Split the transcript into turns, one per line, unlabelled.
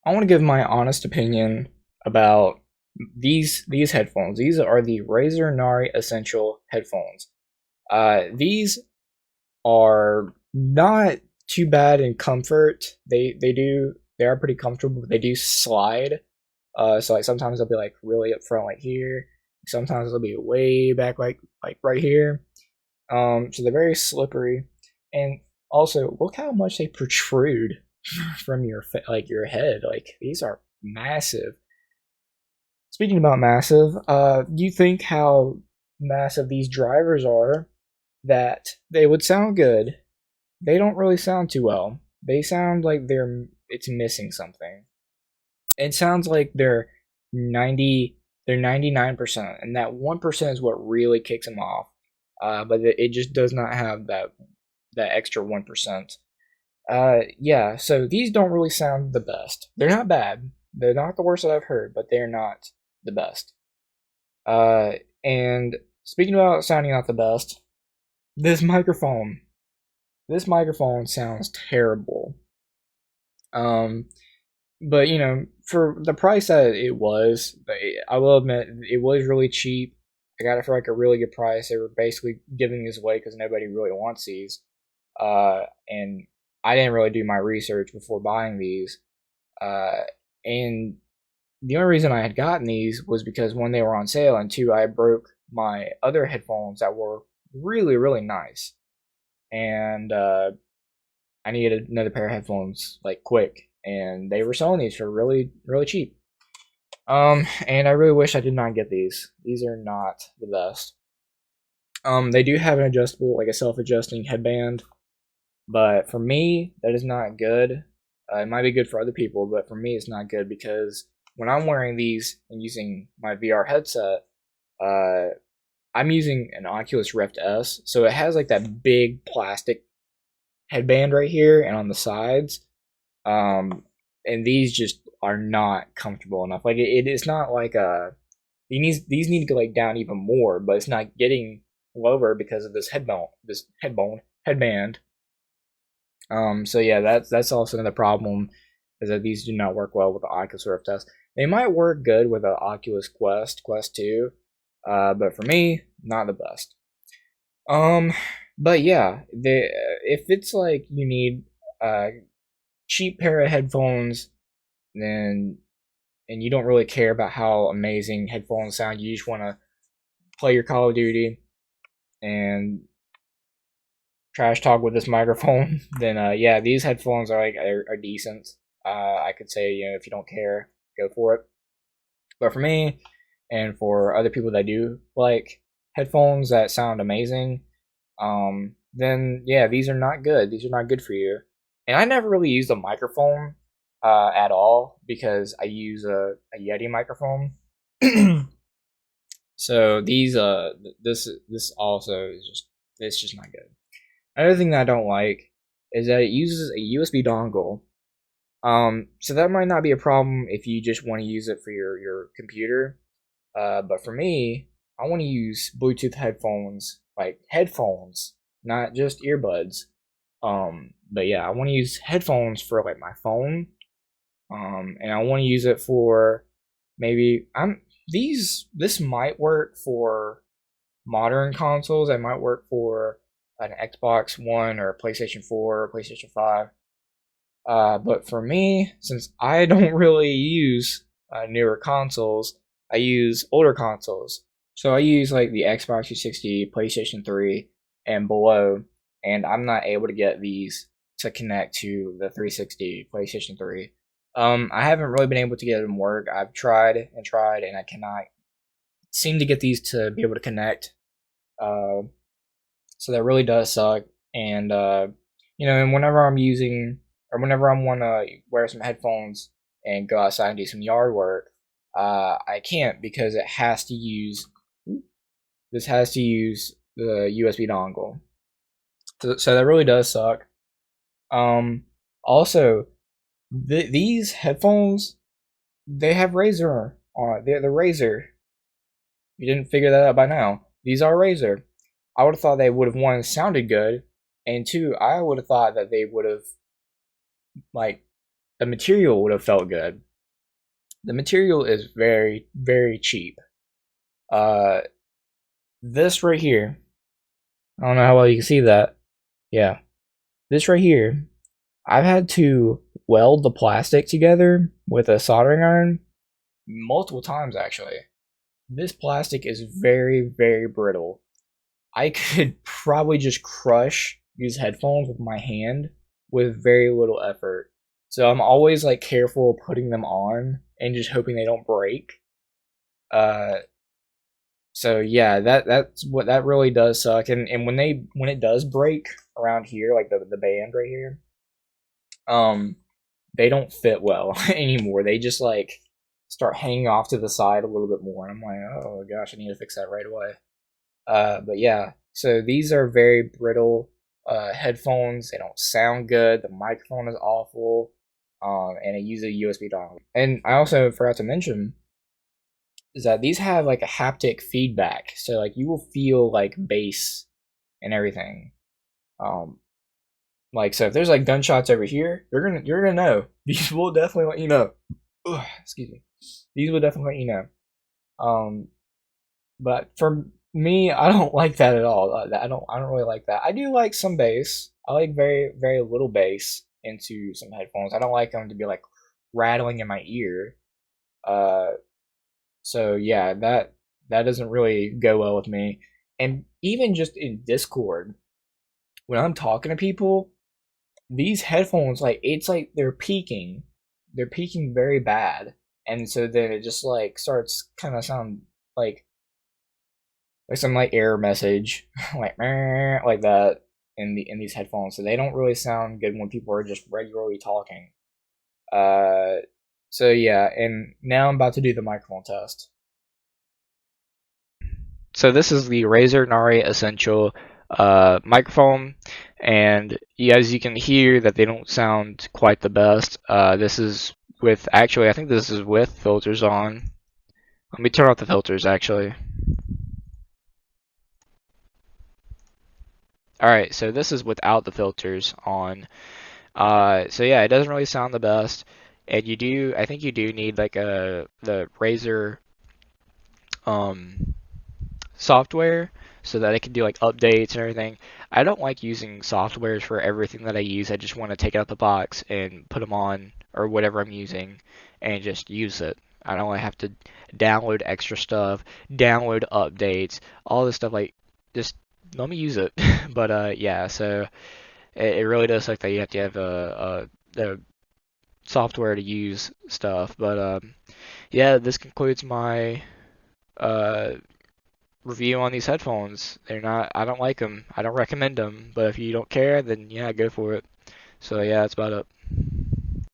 I want to give my honest opinion about these headphones. These are the Razer Nari Essential Headphones. These are not too bad in comfort. They are pretty comfortable, but they do slide. So like sometimes they'll be like really up front like here. Sometimes they'll be way back like right here. So they're very slippery. And also look how much they protrude from your head. Like these are massive. Speaking about massive, do you think how massive these drivers are that they would sound good? They don't really sound too well. They sound like it's missing something. It sounds like they're 99%, and that 1% is what really kicks them off. But it just does not have that extra 1%. Yeah, so these don't really sound the best. They're not bad. They're not the worst that I've heard, but they're not the best. And speaking about sounding not the best, this microphone. This microphone sounds terrible. But for the price that it was, I will admit it was really cheap. I got it for like a really good price. They were basically giving these away because nobody really wants these. And I didn't really do my research before buying these. And the only reason I had gotten these was because one, they were on sale, and two, I broke my other headphones that were really, really nice. And I needed another pair of headphones like quick, and they were selling these for really, really cheap. And I really wish I did not get these. These are not the best. They do have an adjustable, like a self-adjusting headband, but for me, that is not good. It might be good for other people, but for me, it's not good because when I'm wearing these and using my VR headset, I'm using an Oculus Rift S, so it has like that big plastic headband right here and on the sides. And these just are not comfortable enough. Like it's not like these need to go like down even more, but it's not getting lower because of this headband. So yeah, that's also another problem, is that these do not work well with the Oculus Rift S. They might work good with the Oculus Quest 2, but for me, not the best. But yeah, if it's like you need a cheap pair of headphones, then and you don't really care about how amazing headphones sound, you just want to play your Call of Duty and trash talk with this microphone, then yeah, these headphones are decent. I could say, if you don't care, go for it. But for me, and for other people that do like headphones that sound amazing, then yeah, these are not good. These are not good for you. And I never really used a microphone at all because I use a Yeti microphone. So this also is it's just not good. Another thing that I don't like is that it uses a USB dongle. So that might not be a problem if you just want to use it for your computer. But for me, I want to use Bluetooth headphones, like headphones, not just earbuds. But yeah, I want to use headphones for like my phone. And I want to use it for maybe this might work for modern consoles. It might work for an Xbox One or a PlayStation 4 or PlayStation 5. But for me, since I don't really use newer consoles, I use older consoles. So I use like the Xbox 360, PlayStation 3, and below, and I'm not able to get these to connect to the 360, PlayStation 3. I haven't really been able to get them work. I've tried and tried, and I cannot seem to get these to be able to connect. So that really does suck. And and whenever I'm using or whenever I want to wear some headphones and go outside and do some yard work, I can't because it has to use the USB dongle. So that really does suck. Also, these headphones, they have Razer on it. They're the Razer. You didn't figure that out by now. These are Razer. I would have thought they would have, one, sounded good, and two, I would have thought that they would have like the material would have felt good. The material is very, very cheap. Uh, this right here, I don't know how well you can see that. Yeah, this right here, I've had to weld the plastic together with a soldering iron multiple times actually. This plastic is very, very brittle. I could probably just crush these headphones with my hand with very little effort. So I'm always like careful putting them on and just hoping they don't break. Uh, so yeah, that's what that really does suck. And when it does break around here, like the band right here, um, they don't fit well anymore. They just like start hanging off to the side a little bit more. And I'm like, oh gosh, I need to fix that right away. But yeah, so these are very brittle headphones. They don't sound good. The microphone is awful, and it uses a USB dongle. And I also forgot to mention is that these have like a haptic feedback, so like you will feel like bass and everything. Um, like so, if there's like gunshots over here, you're gonna know. These will definitely let you know. Ugh, excuse me. These will definitely let you know. But for me, I don't like that at all. I don't really like that. I do like some bass. I like very very little bass into some headphones. I don't like them to be like rattling in my ear. Uh, so yeah, that doesn't really go well with me. And even just in Discord, when I'm talking to people, these headphones like it's like they're peaking very bad, and so then it just like starts kind of sound like some like error message like "Meh," like that in these headphones, so they don't really sound good when people are just regularly talking. uh so yeah, and now I'm about to do the microphone test. So this is the Razer Nari Essential microphone, and as you can hear that they don't sound quite the best. This is with actually I think this is with filters on. Let me turn off the filters actually. Alright, so this is without the filters on. So yeah, it doesn't really sound the best, and I think you do need like the Razer um software so that I can do like updates and everything. I don't like using softwares for everything that I use. I just want to take it out the box and put them on or whatever I'm using and just use it. I don't want to have to download extra stuff, download updates, all this stuff. Like, just let me use it. But yeah, so it really does suck that you have to have the software to use stuff. But yeah, this concludes my uh review on these headphones. I don't like them. I don't recommend them. But if you don't care, then yeah, go for it. So yeah, that's about it.